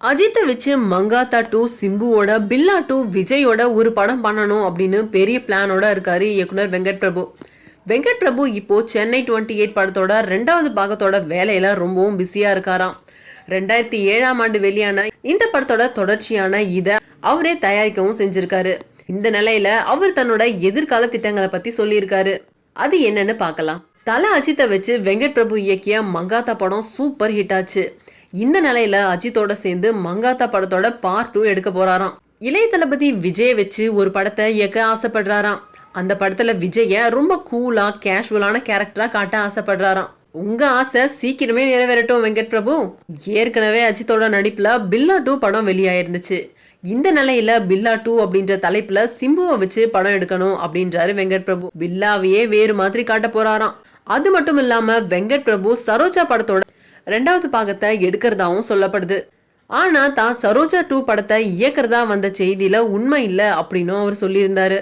அஜித்தை வச்சு மங்காத்தா 2, சிம்புவோட, பில்லா 2, விஜயோட ஒரு படம் பண்ணணும் அப்படின்னு பெரிய பிளானோட இருக்காரு இயக்குனர் வெங்கட் பிரபு. வெங்கட் பிரபு இப்போ சென்னை 28 படத்தோட 2வது பாகத்தோட வேலையில ரொம்பவும் பிஸியா இருக்காராம். 2007ஆம் ஆண்டு வெளியான இந்த படத்தோட தொடர்ச்சியான இத அவரே தயாரிக்கவும் செஞ்சிருக்காரு. இந்த நிலையில அவர் தன்னோட எதிர்கால திட்டங்களை பத்தி சொல்லியிருக்காரு. அது என்னன்னு பார்க்கலாம். தல அஜித்தை வச்சு வெங்கட் பிரபு இயக்கிய மங்காத்தா படம் சூப்பர் ஹிட் ஆச்சு. இந்த நிலையில அஜித்தோட சேர்ந்து மங்காத்தா படத்தோட பார்ட் 2 எடுக்க போறாராம். இளைய தளபதி விஜய வச்சு ஒரு படத்தை இயக்க ஆசைப்படுறாராம். அந்த படத்துல விஜய ரொம்ப கூலா கேஷுவலான கேரக்டரா காட்ட ஆசைப்படுறாராம். உங்க ஆசை சீக்கிரமே நிறைவேறட்டும் வெங்கட் பிரபு. ஏற்கனவே அஜித்தோட நடிப்புல பில்லா 2 படம் வெளியாயிருந்துச்சு. இந்த நிலையில பில்லா 2 அப்படின்ற தலைப்புல சிம்புவை வச்சு படம் எடுக்கணும் அப்படின்றாரு வெங்கட் பிரபு. பில்லாவையே வேறு மாதிரி காட்ட போறாராம். அது மட்டும் இல்லாம வெங்கட் பிரபு சரோஜா படத்தோட 2வது பாகத்தை எடுக்கிறதாவும் சொல்லப்படுது. ஆனா தான் சரோஜா 2 படத்தை இயக்கிறதா வந்த செய்தியில உண்மை இல்ல அப்படின்னு அவர் சொல்லியிருந்தாரு.